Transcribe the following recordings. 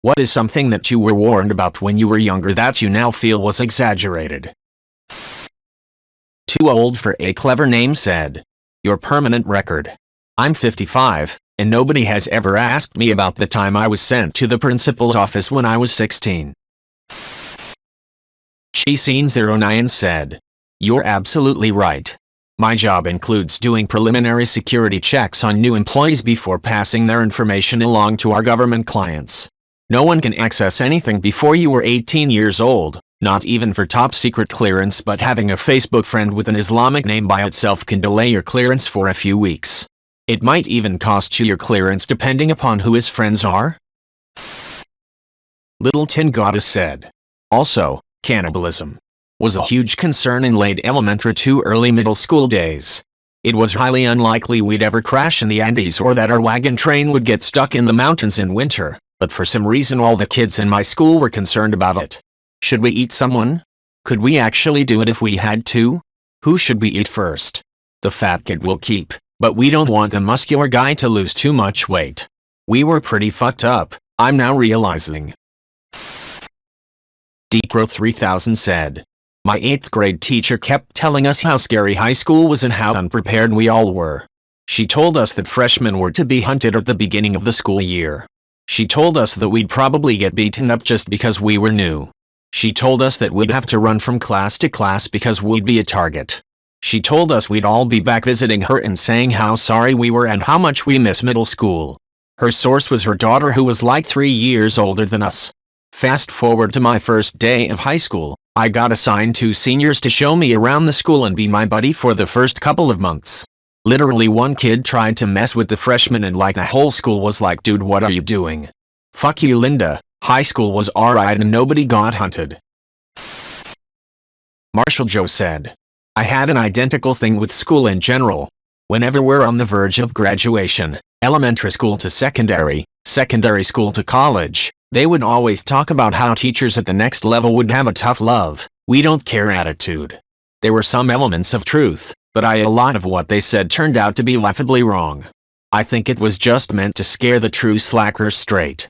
What is something that you were warned about when you were younger that you now feel was exaggerated? Too old for a clever name said. Your permanent record. I'm 55, and nobody has ever asked me about the time I was sent to the principal's office when I was 16. Cheesine09 said. You're absolutely right. My job includes doing preliminary security checks on new employees before passing their information along to our government clients. No one can access anything before you were 18 years old, not even for top secret clearance, but having a Facebook friend with an Islamic name by itself can delay your clearance for a few weeks. It might even cost you your clearance depending upon who his friends are. Little Tin Goddess said. Also, cannibalism was a huge concern in late elementary to early middle school days. It was highly unlikely we'd ever crash in the Andes or that our wagon train would get stuck in the mountains in winter, but for some reason all the kids in my school were concerned about it. Should we eat someone? Could we actually do it if we had to? Who should we eat first? The fat kid will keep, but we don't want the muscular guy to lose too much weight. We were pretty fucked up, I'm now realizing. Decro3000 said. My 8th grade teacher kept telling us how scary high school was and how unprepared we all were. She told us that freshmen were to be hunted at the beginning of the school year. She told us that we'd probably get beaten up just because we were new. She told us that we'd have to run from class to class because we'd be a target. She told us we'd all be back visiting her and saying how sorry we were and how much we miss middle school. Her source was her daughter, who was like 3 years older than us. Fast forward to my first day of high school, I got assigned 2 seniors to show me around the school and be my buddy for the first couple of months. Literally one kid tried to mess with the freshmen and like the whole school was like, dude, what are you doing? Fuck you, Linda. High school was alright and nobody got hunted. Marshall Joe said. I had an identical thing with school in general. Whenever we're on the verge of graduation, elementary school to secondary, secondary school to college, they would always talk about how teachers at the next level would have a tough love, we don't care attitude. There were some elements of truth, but a lot of what they said turned out to be laughably wrong. I think it was just meant to scare the true slackers straight.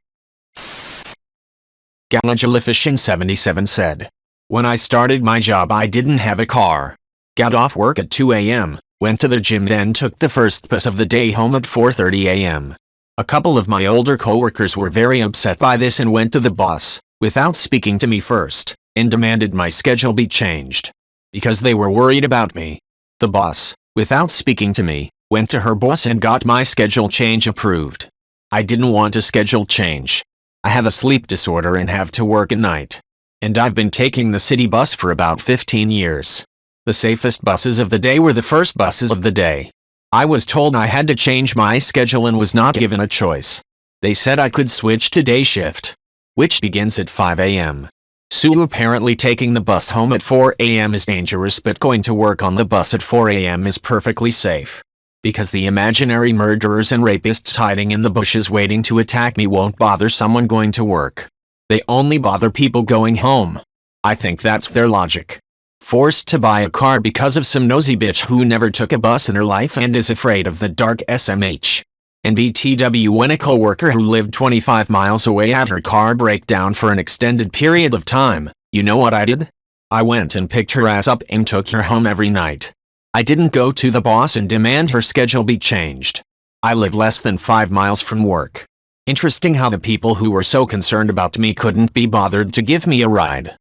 Galagalifish77 said. When I started my job I didn't have a car. Got off work at 2 a.m., went to the gym, then took the first bus of the day home at 4:30 a.m. A couple of my older coworkers were very upset by this and went to the boss, without speaking to me first, and demanded my schedule be changed. Because they were worried about me. The boss, without speaking to me, went to her boss and got my schedule change approved. I didn't want a schedule change. I have a sleep disorder and have to work at night. And I've been taking the city bus for about 15 years. The safest buses of the day were the first buses of the day. I was told I had to change my schedule and was not given a choice. They said I could switch to day shift, which begins at 5 a.m. So apparently taking the bus home at 4 a.m. is dangerous, but going to work on the bus at 4 a.m. is perfectly safe. Because the imaginary murderers and rapists hiding in the bushes waiting to attack me won't bother someone going to work. They only bother people going home. I think that's their logic. Forced to buy a car because of some nosy bitch who never took a bus in her life and is afraid of the dark SMH. And BTW when a coworker who lived 25 miles away had her car break down for an extended period of time, you know what I did? I went and picked her ass up and took her home every night. I didn't go to the boss and demand her schedule be changed. I live less than 5 miles from work. Interesting how the people who were so concerned about me couldn't be bothered to give me a ride.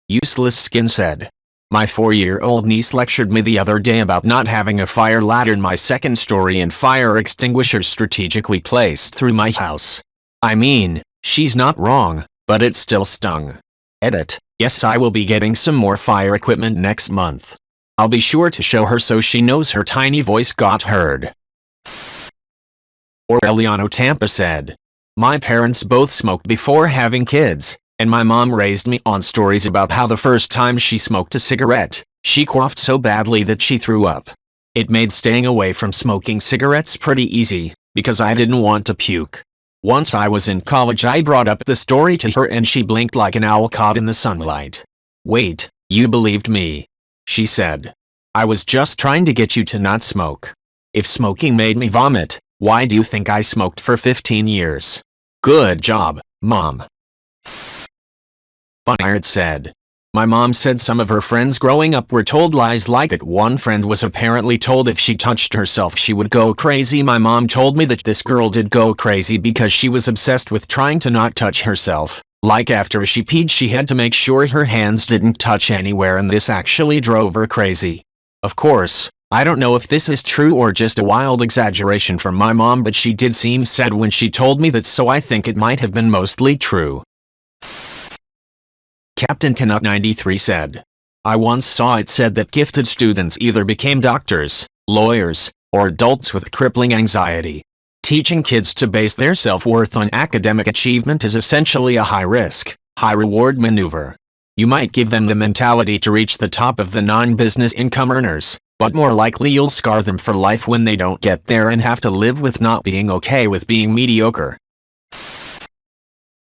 Useless Skin said. My 4-year-old niece lectured me the other day about not having a fire ladder in my second story and fire extinguishers strategically placed through my house. I mean, she's not wrong, but it still stung. Edit. Yes, I will be getting some more fire equipment next month. I'll be sure to show her so she knows her tiny voice got heard. Aureliano Tampa said. My parents both smoked before having kids, and my mom raised me on stories about how the first time she smoked a cigarette, she coughed so badly that she threw up. It made staying away from smoking cigarettes pretty easy, because I didn't want to puke. Once I was in college I brought up the story to her and she blinked like an owl caught in the sunlight. Wait, you believed me? She said. I was just trying to get you to not smoke. If smoking made me vomit, why do you think I smoked for 15 years? Good job, Mom. Bunnyard said. My mom said some of her friends growing up were told lies like that. One friend was apparently told if she touched herself she would go crazy. My mom told me that this girl did go crazy because she was obsessed with trying to not touch herself. Like after she peed she had to make sure her hands didn't touch anywhere, and this actually drove her crazy. Of course, I don't know if this is true or just a wild exaggeration from my mom, but she did seem sad when she told me that, so I think it might have been mostly true. Captain Canuck 93 said. I once saw it said that gifted students either became doctors, lawyers, or adults with crippling anxiety. Teaching kids to base their self-worth on academic achievement is essentially a high-risk, high-reward maneuver. You might give them the mentality to reach the top of the non-business income earners, but more likely you'll scar them for life when they don't get there and have to live with not being okay with being mediocre.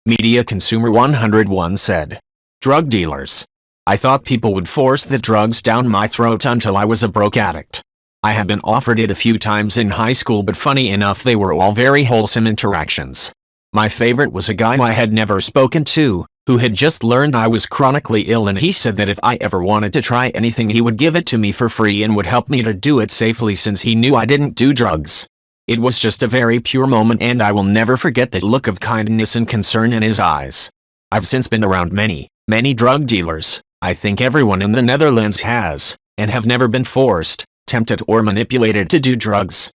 Media Consumer 101 said. Drug dealers. I thought people would force the drugs down my throat until I was a broke addict. I have been offered it a few times in high school, but funny enough they were all very wholesome interactions. My favorite was a guy I had never spoken to, who had just learned I was chronically ill, and he said that if I ever wanted to try anything he would give it to me for free and would help me to do it safely since he knew I didn't do drugs. It was just a very pure moment, and I will never forget that look of kindness and concern in his eyes. I've since been around many drug dealers. I think everyone in the Netherlands has, and have never been forced, tempted, or manipulated to do drugs.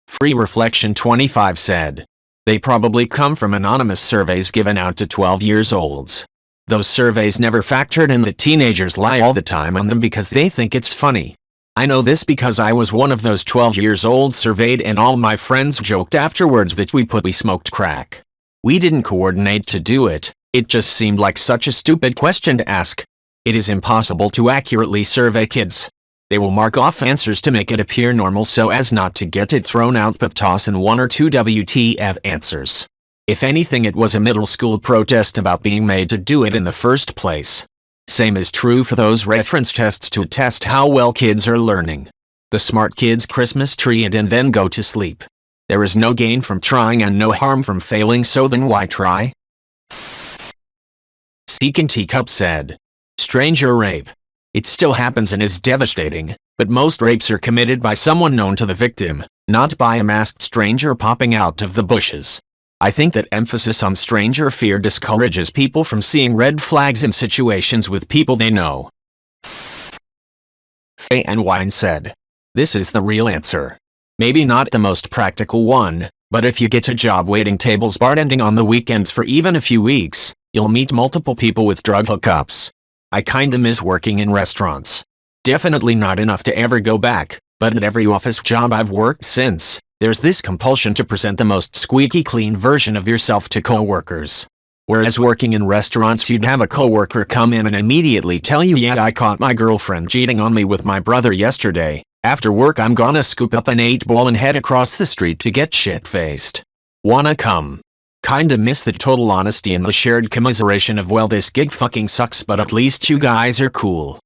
Free Reflection 25 said. They probably come from anonymous surveys given out to 12-year-olds. Those surveys never factored in that teenagers lie all the time on them because they think it's funny. I know this because I was one of those 12-year-olds surveyed, and all my friends joked afterwards that we smoked crack. We didn't coordinate to do it. It just seemed like such a stupid question to ask. It is impossible to accurately survey kids. They will mark off answers to make it appear normal so as not to get it thrown out, but toss in one or two WTF answers. If anything, it was a middle school protest about being made to do it in the first place. Same is true for those reference tests to test how well kids are learning. The smart kids Christmas tree it and then go to sleep. There is no gain from trying and no harm from failing, so then why try? Seeking Teacup said. Stranger rape. It still happens and is devastating, but most rapes are committed by someone known to the victim, not by a masked stranger popping out of the bushes. I think that emphasis on stranger fear discourages people from seeing red flags in situations with people they know. Faye and Wine said. This is the real answer. Maybe not the most practical one, but if you get a job waiting tables bartending on the weekends for even a few weeks, you'll meet multiple people with drug hookups. I kinda miss working in restaurants. Definitely not enough to ever go back, but at every office job I've worked since, there's this compulsion to present the most squeaky clean version of yourself to coworkers. Whereas working in restaurants, you'd have a coworker come in and immediately tell you, yeah, I caught my girlfriend cheating on me with my brother yesterday. After work I'm gonna scoop up an 8-ball and head across the street to get shit-faced. Wanna come? Kinda miss the total honesty and the shared commiseration of, well, this gig fucking sucks, but at least you guys are cool.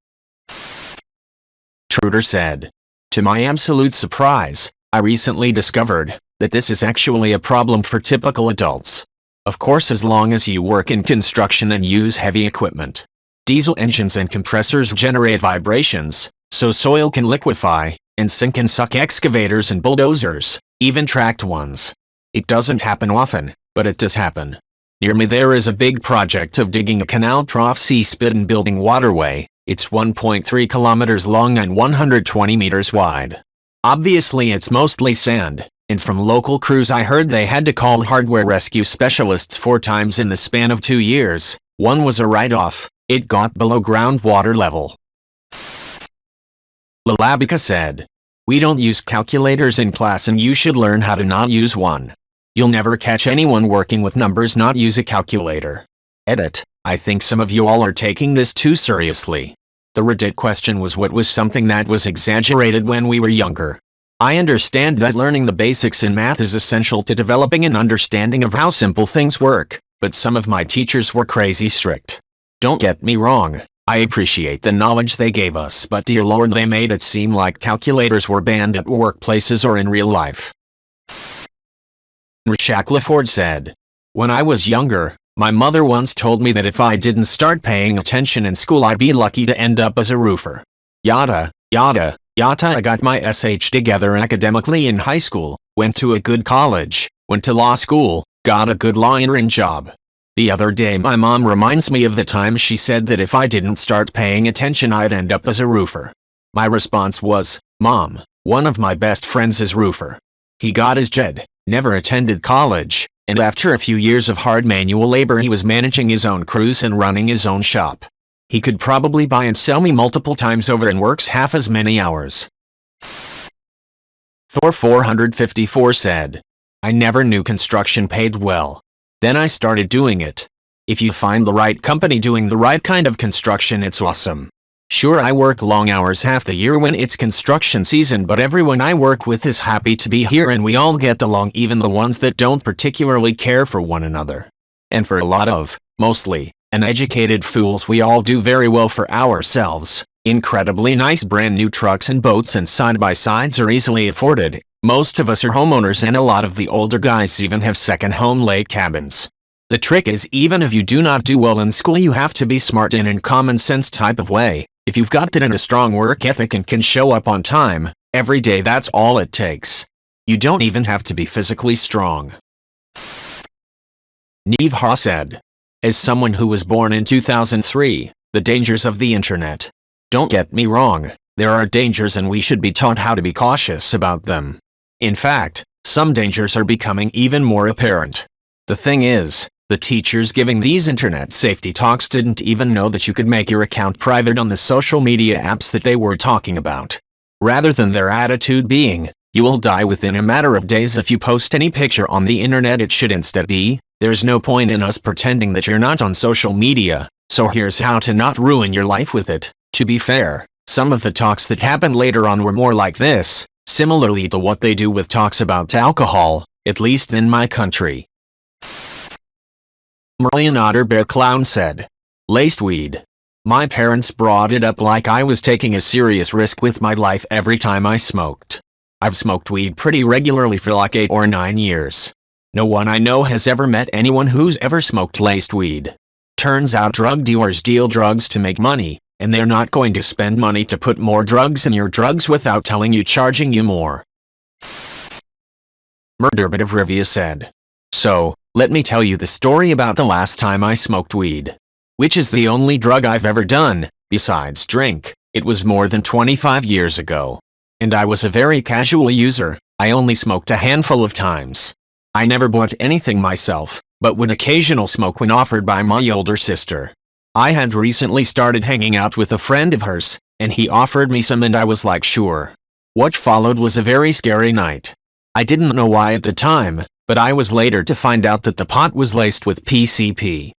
Truder said. To my absolute surprise, I recently discovered that this is actually a problem for typical adults. Of course, as long as you work in construction and use heavy equipment. Diesel engines and compressors generate vibrations, so soil can liquefy and sink and suck excavators and bulldozers, even tracked ones. It doesn't happen often, but it does happen. Near me there is a big project of digging a canal trough C-spit and building waterway. It's 1.3 kilometers long and 120 meters wide. Obviously it's mostly sand, and from local crews I heard they had to call hardware rescue specialists 4 times in the span of 2 years. One was a write-off. It got below groundwater level. Lalabica said. We don't use calculators in class and you should learn how to not use one. You'll never catch anyone working with numbers not use a calculator. Edit. I think some of you all are taking this too seriously. The Reddit question was what was something that was exaggerated when we were younger. I understand that learning the basics in math is essential to developing an understanding of how simple things work, but some of my teachers were crazy strict. Don't get me wrong, I appreciate the knowledge they gave us, but dear Lord, they made it seem like calculators were banned at workplaces or in real life. Shackleford said. When I was younger, my mother once told me that if I didn't start paying attention in school I'd be lucky to end up as a roofer. Yada, yada, yada. I got my SH together academically in high school, went to a good college, went to law school, got a good lawyer job. The other day my mom reminds me of the time she said that if I didn't start paying attention I'd end up as a roofer. My response was, Mom, one of my best friends is roofer. He got his JED, never attended college, and after a few years of hard manual labor he was managing his own crews and running his own shop. He could probably buy and sell me multiple times over and works half as many hours. Thor 454 said, I never knew construction paid well. Then I started doing it. If you find the right company doing the right kind of construction it's awesome. Sure, I work long hours half the year when it's construction season, but everyone I work with is happy to be here and we all get along, even the ones that don't particularly care for one another. And for a lot of, mostly, uneducated fools we all do very well for ourselves. Incredibly nice brand new trucks and boats and side-by-sides are easily afforded. Most of us are homeowners and a lot of the older guys even have second home lake cabins. The trick is, even if you do not do well in school you have to be smart in a common sense type of way. If you've got that and a strong work ethic and can show up on time, every day, that's all it takes. You don't even have to be physically strong. Neve Ha said, as someone who was born in 2003, the dangers of the internet. Don't get me wrong, there are dangers and we should be taught how to be cautious about them. In fact, some dangers are becoming even more apparent. The thing is, the teachers giving these internet safety talks didn't even know that you could make your account private on the social media apps that they were talking about. Rather than their attitude being, you will die within a matter of days if you post any picture on the internet, it should instead be, there's no point in us pretending that you're not on social media, so here's how to not ruin your life with it. To be fair, some of the talks that happened later on were more like this, similarly to what they do with talks about alcohol, at least in my country. Merlion Otter Bear Clown said, laced weed. My parents brought it up like I was taking a serious risk with my life every time I smoked. I've smoked weed pretty regularly for like 8 or 9 years. No one I know has ever met anyone who's ever smoked laced weed. Turns out drug dealers deal drugs to make money, and they're not going to spend money to put more drugs in your drugs without telling you, charging you more. Murder Bit of Rivia said, so, let me tell you the story about the last time I smoked weed. Which is the only drug I've ever done, besides drink. It was more than 25 years ago. And I was a very casual user, I only smoked a handful of times. I never bought anything myself, but would occasionally smoke when offered by my older sister. I had recently started hanging out with a friend of hers, and he offered me some and I was like sure. What followed was a very scary night. I didn't know why at the time, but I was later to find out that the pot was laced with PCP.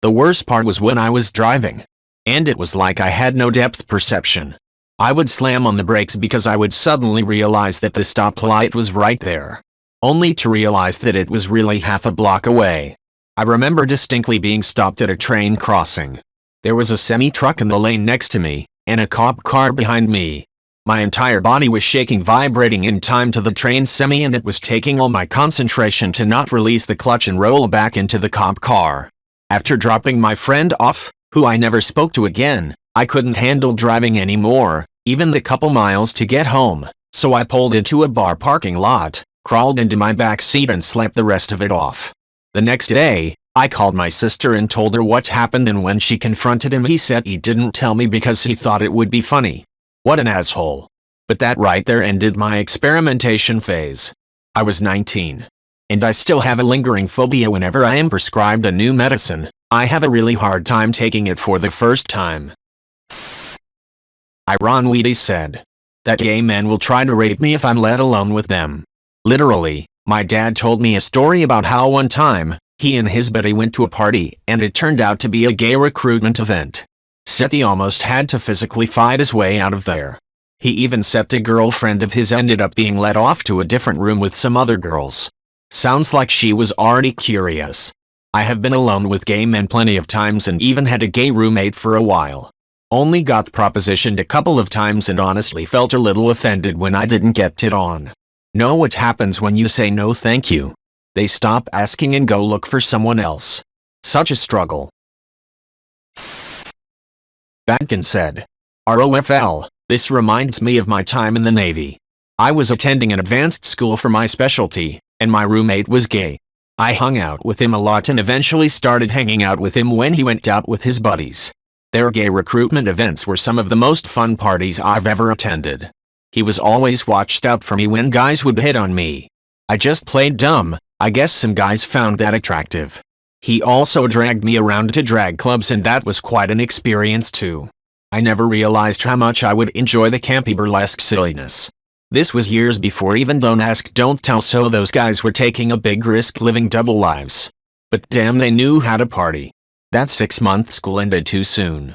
The worst part was when I was driving. And it was like I had no depth perception. I would slam on the brakes because I would suddenly realize that the stoplight was right there. Only to realize that it was really half a block away. I remember distinctly being stopped at a train crossing. There was a semi-truck in the lane next to me, and a cop car behind me. My entire body was shaking, vibrating in time to the train semi, and it was taking all my concentration to not release the clutch and roll back into the cop car. After dropping my friend off, who I never spoke to again, I couldn't handle driving anymore, even the couple miles to get home, so I pulled into a bar parking lot, crawled into my back seat and slept the rest of it off. The next day, I called my sister and told her what happened, and when she confronted him he said he didn't tell me because he thought it would be funny. What an asshole. But that right there ended my experimentation phase. I was 19. And I still have a lingering phobia whenever I am prescribed a new medicine. I have a really hard time taking it for the first time. Iron Weedy said, that gay men will try to rape me if I'm let alone with them. Literally, my dad told me a story about how one time, he and his buddy went to a party and it turned out to be a gay recruitment event. Said he almost had to physically fight his way out of there. He even said a girlfriend of his ended up being let off to a different room with some other girls. Sounds like she was already curious. I have been alone with gay men plenty of times and even had a gay roommate for a while. Only got propositioned a couple of times and honestly felt a little offended when I didn't get it on. Know what happens when you say no thank you? They stop asking and go look for someone else. Such a struggle. Badkin said. ROFL, this reminds me of my time in the Navy. I was attending an advanced school for my specialty, and my roommate was gay. I hung out with him a lot and eventually started hanging out with him when he went out with his buddies. Their gay recruitment events were some of the most fun parties I've ever attended. He was always watched out for me when guys would hit on me. I just played dumb. I guess some guys found that attractive. He also dragged me around to drag clubs, and that was quite an experience too. I never realized how much I would enjoy the campy burlesque silliness. This was years before even Don't Ask, Don't Tell, so those guys were taking a big risk living double lives. But damn, they knew how to party. That 6-month school ended too soon.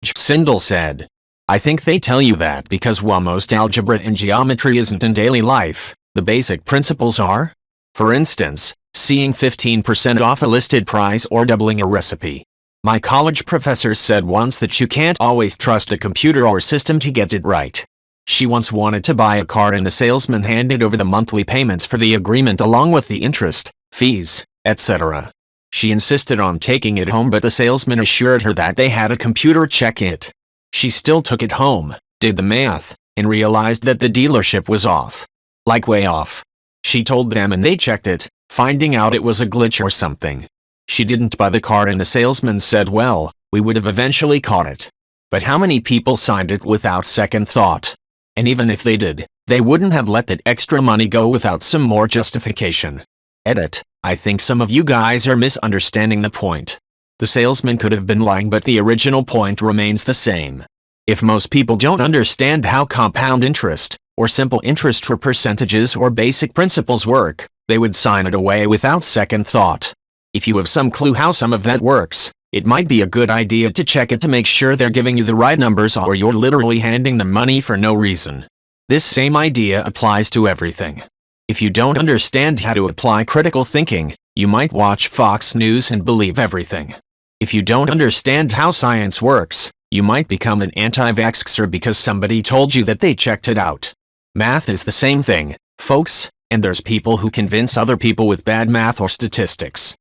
Sindel said. I think they tell you that because while most algebra and geometry isn't in daily life, the basic principles are. For instance, seeing 15% off a listed price or doubling a recipe. My college professor said once that you can't always trust a computer or system to get it right. She once wanted to buy a car and the salesman handed over the monthly payments for the agreement along with the interest, fees, etc. She insisted on taking it home, but the salesman assured her that they had a computer check it. She still took it home, did the math, and realized that the dealership was off. Like way off. She told them and they checked it, finding out it was a glitch or something. She didn't buy the car and the salesman said, well, we would have eventually caught it. But how many people signed it without second thought? And even if they did, they wouldn't have let that extra money go without some more justification. Edit, I think some of you guys are misunderstanding the point. The salesman could have been lying, but the original point remains the same. If most people don't understand how compound interest, or simple interest for percentages or basic principles work, they would sign it away without second thought. If you have some clue how some of that works, it might be a good idea to check it to make sure they're giving you the right numbers, or you're literally handing them money for no reason. This same idea applies to everything. If you don't understand how to apply critical thinking, you might watch Fox News and believe everything. If you don't understand how science works, you might become an anti-vaxxer because somebody told you that they checked it out. Math is the same thing, folks, and there's people who convince other people with bad math or statistics.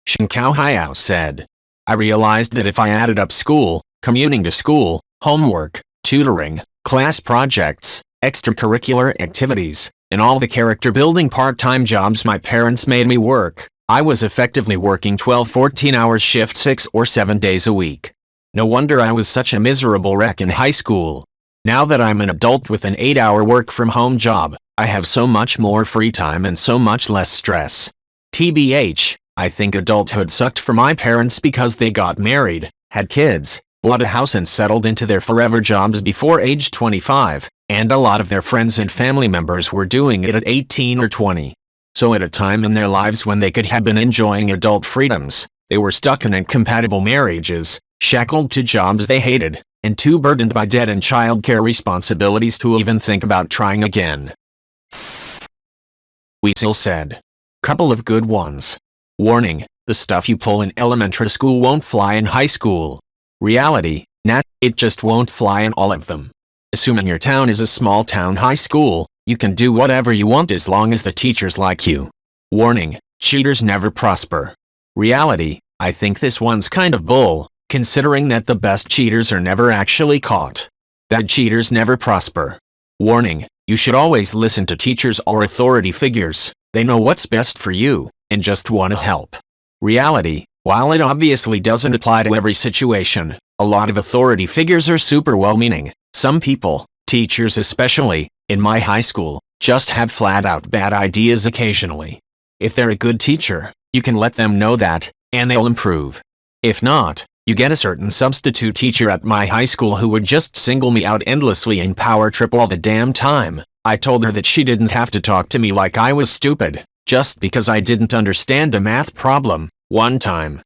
Shinkao Hayao said. I realized that if I added up school, commuting to school, homework, tutoring, class projects, extracurricular activities, and all the character-building part-time jobs my parents made me work, I was effectively working 12-14-hour shifts 6 or 7 days a week. No wonder I was such a miserable wreck in high school. Now that I'm an adult with an 8-hour work-from-home job, I have so much more free time and so much less stress. TBH, I think adulthood sucked for my parents because they got married, had kids, bought a house and settled into their forever jobs before age 25, and a lot of their friends and family members were doing it at 18 or 20. So at a time in their lives when they could have been enjoying adult freedoms, they were stuck in incompatible marriages, shackled to jobs they hated, and too burdened by debt and childcare responsibilities to even think about trying again. Weasel said. Couple of good ones. Warning, the stuff you pull in elementary school won't fly in high school. Reality, it just won't fly in all of them. Assuming your town is a small town high school, you can do whatever you want as long as the teachers like you. Warning, cheaters never prosper. Reality, I think this one's kind of bull, considering that the best cheaters are never actually caught. Bad cheaters never prosper. Warning, you should always listen to teachers or authority figures. They know what's best for you, and just want to help. Reality, while it obviously doesn't apply to every situation, a lot of authority figures are super well-meaning. Some people, teachers especially, in my high school, just have flat-out bad ideas occasionally. If they're a good teacher, you can let them know that, and they'll improve. If not, you get a certain substitute teacher at my high school who would just single me out endlessly and power trip all the damn time. I told her that she didn't have to talk to me like I was stupid, just because I didn't understand a math problem, one time.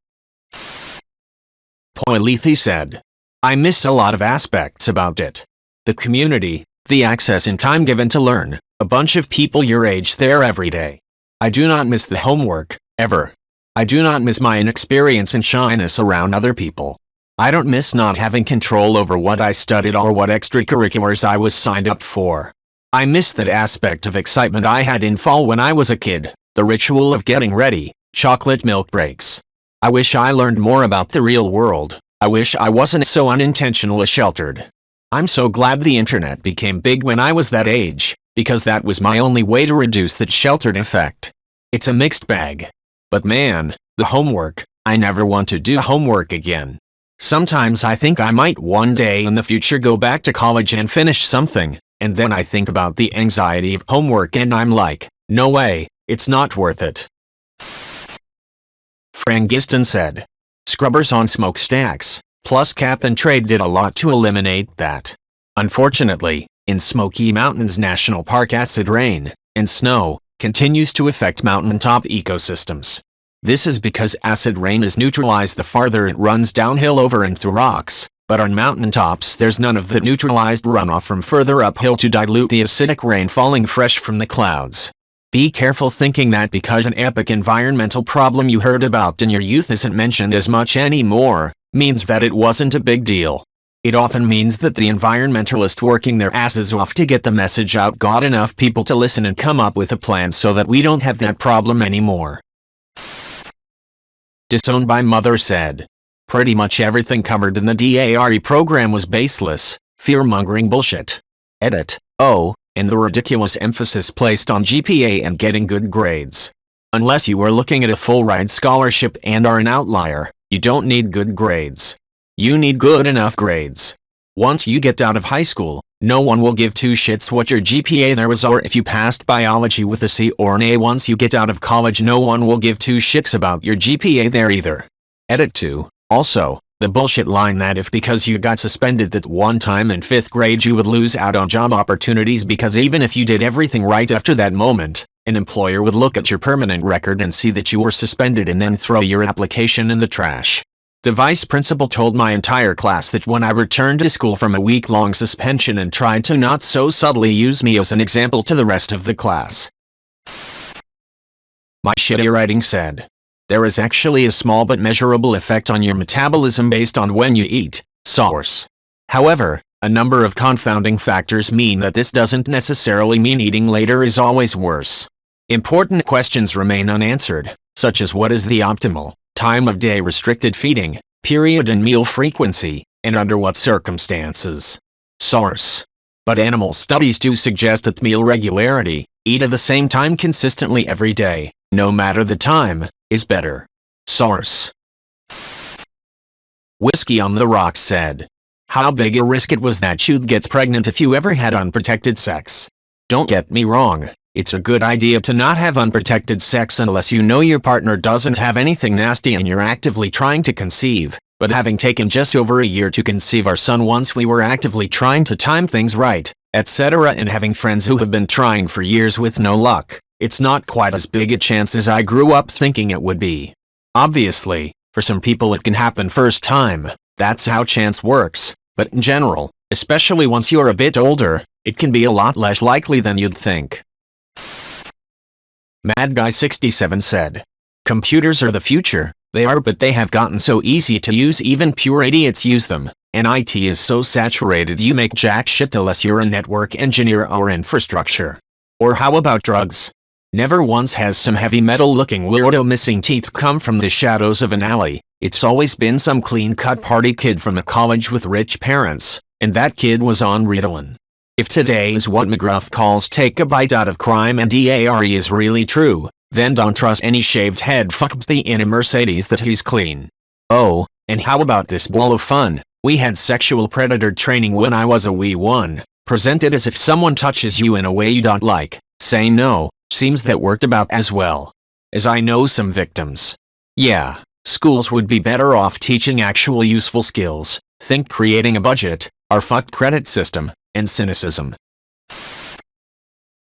Poilithi said. I missed a lot of aspects about it. The community, the access and time given to learn, a bunch of people your age there every day. I do not miss the homework, ever. I do not miss my inexperience and shyness around other people. I don't miss not having control over what I studied or what extracurriculars I was signed up for. I miss that aspect of excitement I had in fall when I was a kid, the ritual of getting ready, chocolate milk breaks. I wish I learned more about the real world. I wish I wasn't so unintentionally sheltered. I'm so glad the internet became big when I was that age, because that was my only way to reduce that sheltered effect. It's a mixed bag. But man, the homework, I never want to do homework again. Sometimes I think I might one day in the future go back to college and finish something, and then I think about the anxiety of homework and I'm like, no way, it's not worth it. Frangiston said. Scrubbers on smokestacks, plus cap and trade did a lot to eliminate that. Unfortunately, in Smoky Mountains National Park, acid rain and snow continues to affect mountaintop ecosystems. This is because acid rain is neutralized the farther it runs downhill over and through rocks, but on mountaintops there's none of the neutralized runoff from further uphill to dilute the acidic rain falling fresh from the clouds. Be careful thinking that because an epic environmental problem you heard about in your youth isn't mentioned as much anymore, means that it wasn't a big deal. It often means that the environmentalists working their asses off to get the message out got enough people to listen and come up with a plan so that we don't have that problem anymore. Disowned by Mother said. Pretty much everything covered in the DARE program was baseless, fear-mongering bullshit. Edit. Oh, and the ridiculous emphasis placed on GPA and getting good grades. Unless you are looking at a full-ride scholarship and are an outlier, you don't need good grades. You need good enough grades. Once you get out of high school, no one will give two shits what your GPA there was or if you passed biology with a C or an A. Once you get out of college, no one will give two shits about your GPA there either. Edit 2. Also, the bullshit line that if because you got suspended that one time in 5th grade you would lose out on job opportunities because even if you did everything right after that moment, an employer would look at your permanent record and see that you were suspended and then throw your application in the trash. The vice principal told my entire class that when I returned to school from a week-long suspension and tried to not so subtly use me as an example to the rest of the class. My shitty writing said. There is actually a small but measurable effect on your metabolism based on when you eat. Source. However, a number of confounding factors mean that this doesn't necessarily mean eating later is always worse. Important questions remain unanswered, such as what is the optimal time of day restricted feeding, period and meal frequency, and under what circumstances. Source. But animal studies do suggest that meal regularity, eat at the same time consistently every day, no matter the time, is better. Source. Whiskey on the Rocks said. How big a risk it was that you'd get pregnant if you ever had unprotected sex. Don't get me wrong. It's a good idea to not have unprotected sex unless you know your partner doesn't have anything nasty and you're actively trying to conceive, but having taken just over a year to conceive our son once we were actively trying to time things right, etc. and having friends who have been trying for years with no luck, it's not quite as big a chance as I grew up thinking it would be. Obviously, for some people it can happen first time, that's how chance works, but in general, especially once you're a bit older, it can be a lot less likely than you'd think. Mad Guy 67 said. Computers are the future, they are, but they have gotten so easy to use even pure idiots use them, and IT is so saturated you make jack shit unless you're a network engineer or infrastructure. Or how about drugs? Never once has some heavy metal looking weirdo missing teeth come from the shadows of an alley, it's always been some clean-cut party kid from a college with rich parents, and that kid was on Ritalin. If today is what McGruff calls take a bite out of crime and DARE is really true, then don't trust any shaved head fuckbee in a Mercedes that he's clean. Oh, and how about this ball of fun? We had sexual predator training when I was a wee one, presented as if someone touches you in a way you don't like, say no, seems that worked about as well. As I know some victims. Yeah, schools would be better off teaching actual useful skills, think creating a budget, our fucked credit system, and cynicism.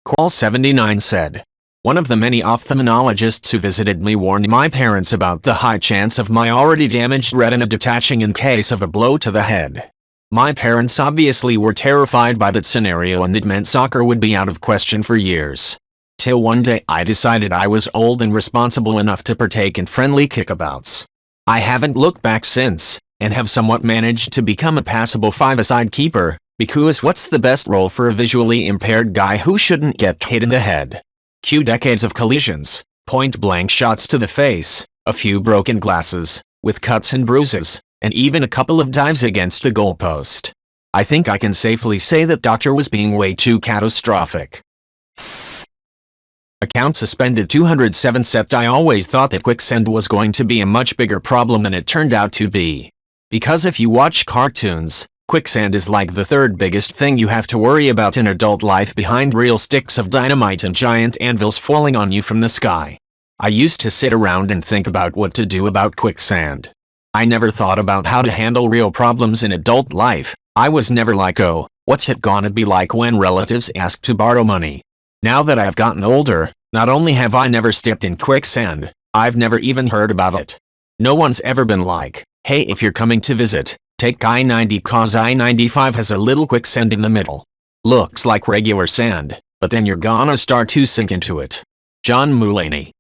Qual79 said. One of the many ophthalmologists who visited me warned my parents about the high chance of my already damaged retina detaching in case of a blow to the head. My parents obviously were terrified by that scenario and it meant soccer would be out of question for years. Till one day I decided I was old and responsible enough to partake in friendly kickabouts. I haven't looked back since, and have somewhat managed to become a passable five-a-side keeper, Because what's the best role for a visually impaired guy who shouldn't get hit in the head? Cue decades of collisions, point-blank shots to the face, a few broken glasses, with cuts and bruises, and even a couple of dives against the goalpost. I think I can safely say that Doctor was being way too catastrophic. Account suspended 207 set. I always thought that quicksand was going to be a much bigger problem than it turned out to be. Because if you watch cartoons, quicksand is like the third biggest thing you have to worry about in adult life behind real sticks of dynamite and giant anvils falling on you from the sky. I used to sit around and think about what to do about quicksand. I never thought about how to handle real problems in adult life. I was never like, oh, what's it gonna be like when relatives ask to borrow money? Now that I've gotten older, not only have I never stepped in quicksand, I've never even heard about it. No one's ever been like, hey, if you're coming to visit, take I-90 cause I-95 has a little quicksand in the middle. Looks like regular sand, but then you're gonna start to sink into it. John Mulaney.